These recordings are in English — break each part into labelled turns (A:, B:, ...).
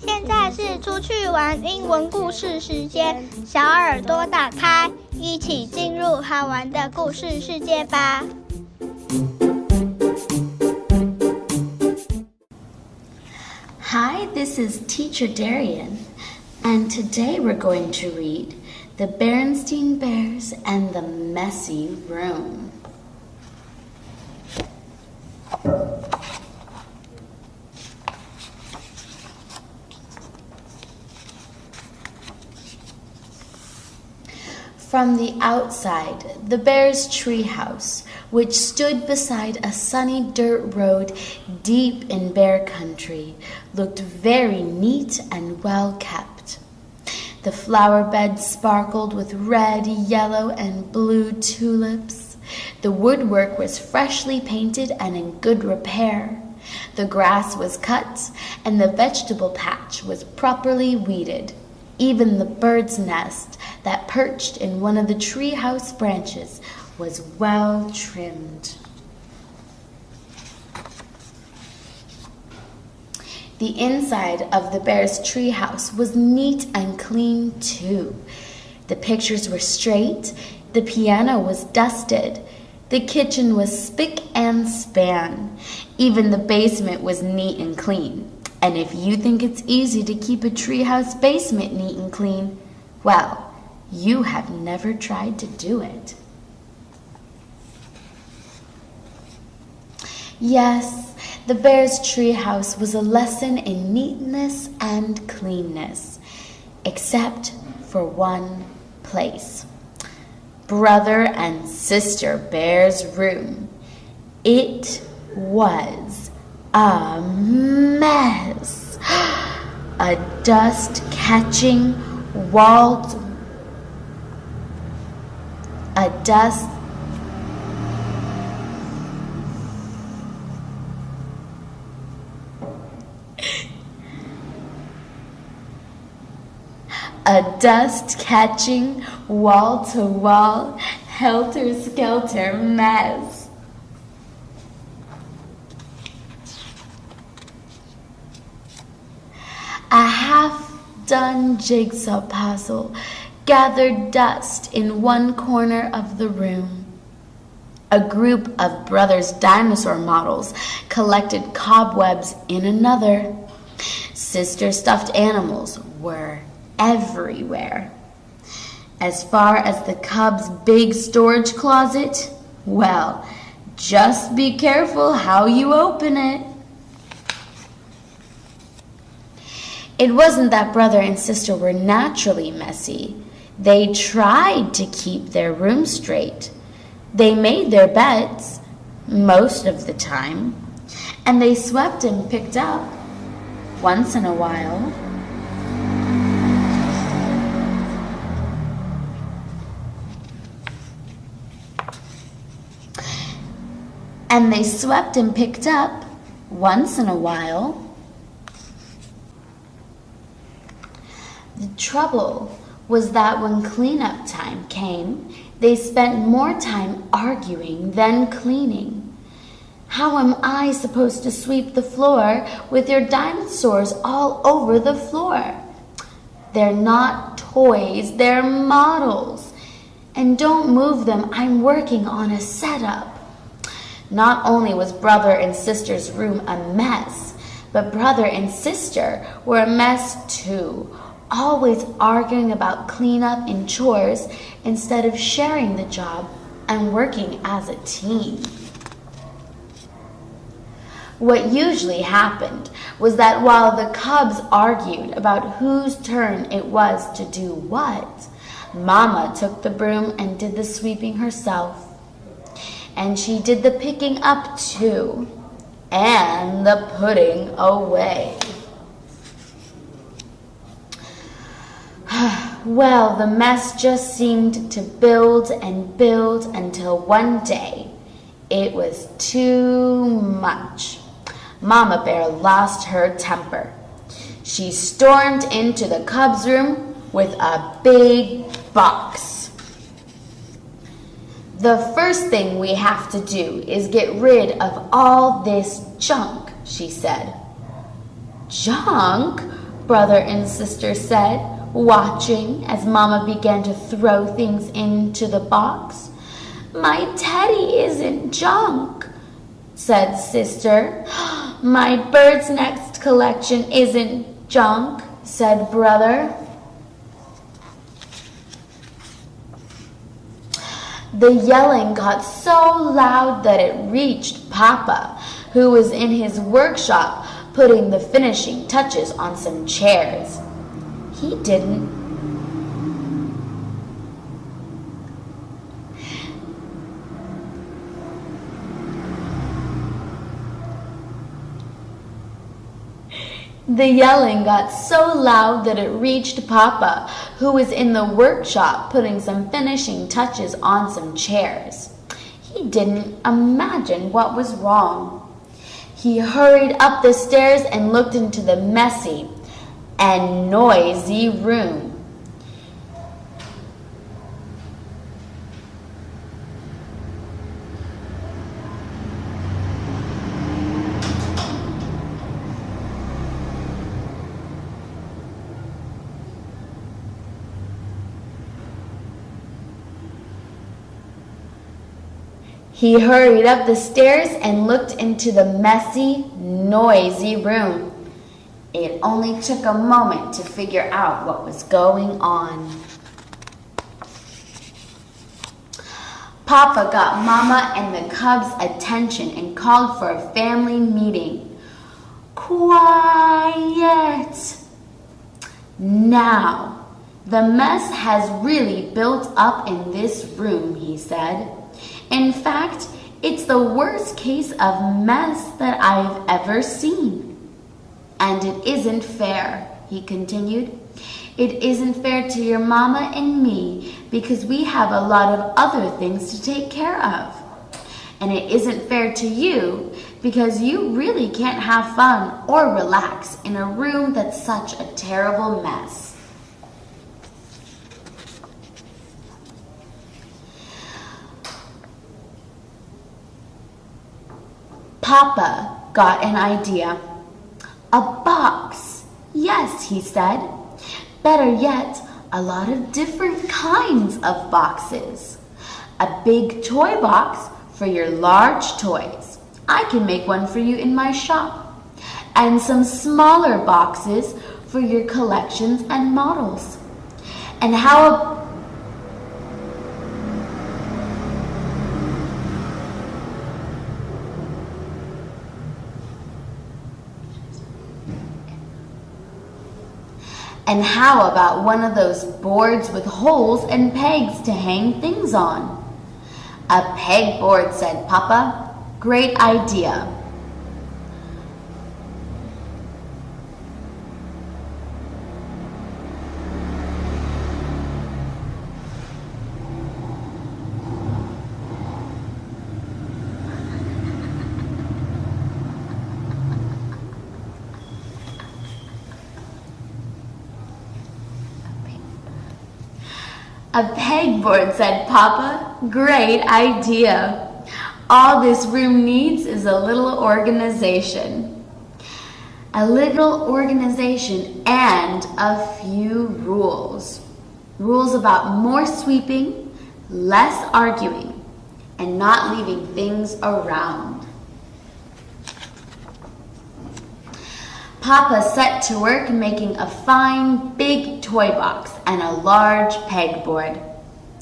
A: 现在是出去玩英文故事时间，小耳朵打开，一起进入好玩的故事世界吧。
B: Hi, this is Teacher Darian, and today we're going to read The Berenstain Bears and the Messy Room. From the outside, the bear's treehouse, which stood beside a sunny dirt road deep in bear country, looked very neat and well kept. The flower beds sparkled with red, yellow, and blue tulips. The woodwork was freshly painted and in good repair. The grass was cut, and the vegetable patch was properly weeded. Even the bird's nest that perched in one of the treehouse branches was well trimmed. The inside of the bear's treehouse was neat and clean too. The pictures were straight, the piano was dusted, the kitchen was spick and span. Even the basement was neat and clean. And if you think it's easy to keep a treehouse basement neat and clean, well, you have never tried to do it. Yes, the bear's treehouse was a lesson in neatness and cleanness, except for one place. Brother and Sister Bear's room. It was a mess. A dust-catching wall. A dust-catching, wall-to-wall, helter-skelter mess. A half-done jigsaw puzzle gathered dust in one corner of the room. A group of brothers' dinosaur models collected cobwebs in another. Sister stuffed animals were everywhere. As far as the cub's big storage closet, well, just be careful how you open it. It wasn't that brother and sister were naturally messy. They tried to keep their room straight. They made their beds most of the time, and they swept and picked up once in a while. And they swept and picked up once in a while. The trouble was that when cleanup time came, they spent more time arguing than cleaning. How am I supposed to sweep the floor with your dinosaurs all over the floor? They're not toys, they're models. And don't move them, I'm working on a setup. Not only was brother and sister's room a mess, but brother and sister were a mess too, always arguing about cleanup and chores instead of sharing the job and working as a team. What usually happened was that while the cubs argued about whose turn it was to do what, Mama took the broom and did the sweeping herself. And she did the picking up too, and the putting away. Well, the mess just seemed to build and build until one day it was too much. Mama Bear lost her temper. She stormed into the cubs' room with a big box. The first thing we have to do is get rid of all this junk, she said. Junk? Brother and sister said, watching as Mama began to throw things into the box. My teddy isn't junk, said sister. My bird's nest collection isn't junk, said brother. The yelling got so loud that it reached Papa, who was in his workshop putting the finishing touches on some chairs. He didn't. The yelling got so loud that it reached Papa, who was in the workshop putting some finishing touches on some chairs. He didn't imagine what was wrong. He hurried up the stairs and looked into the messy and noisy room. He hurried up the stairs and looked into the messy, noisy room. It only took a moment to figure out what was going on. Papa got Mama and the cubs' attention and called for a family meeting. Quiet! Now, the mess has really built up in this room, he said. In fact, it's the worst case of mess that I've ever seen. And it isn't fair, he continued. It isn't fair to your Mama and me because we have a lot of other things to take care of. And it isn't fair to you because you really can't have fun or relax in a room that's such a terrible mess. Papa got an idea. A box. Yes, he said. Better yet, a lot of different kinds of boxes. A big toy box for your large toys. I can make one for you in my shop. And some smaller boxes for your collections and models. And how And how about one of those boards with holes and pegs to hang things on? A pegboard, said Papa. Great idea. A pegboard, said Papa. Great idea. All this room needs is a little organization. A little organization and a few rules. Rules about more sweeping, less arguing, and not leaving things around. Papa set to work making a fine big toy box and a large pegboard,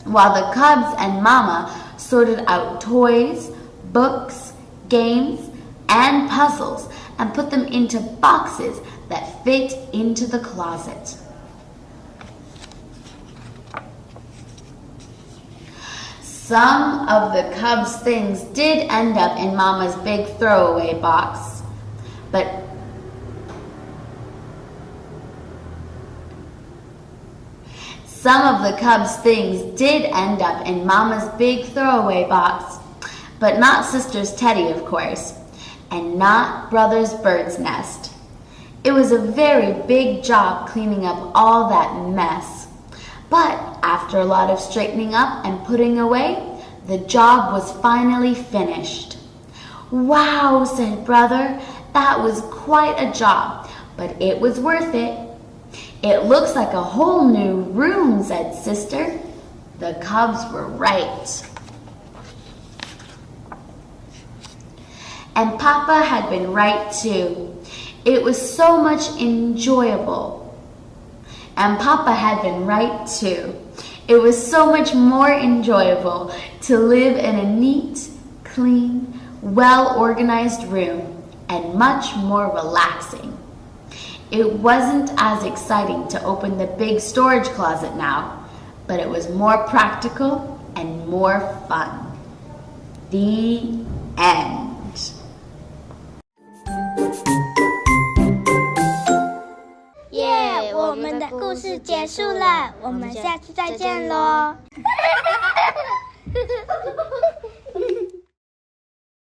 B: while the cubs and Mama sorted out toys, books, games, and puzzles and put them into boxes that fit into the closet. Some of the cubs' things did end up in Mama's big throwaway box, but some of the cubs' things did end up in Mama's big throwaway box, but not Sister's teddy, of course, and not Brother's bird's nest. It was a very big job cleaning up all that mess, but after a lot of straightening up and putting away, The job was finally finished. Wow, said brother, that was quite a job, but it was worth it. It looks like a whole new room, said sister. The cubs were right. And Papa had been right too. It was so much enjoyable. And Papa had been right too. It was so much more enjoyable to live in a neat, clean, well-organized room and much more relaxing. It wasn't as exciting to open the big storage closet now, but it was more practical and more fun. The end.
A: 耶，我们的故事结束了，我们下次再见喽。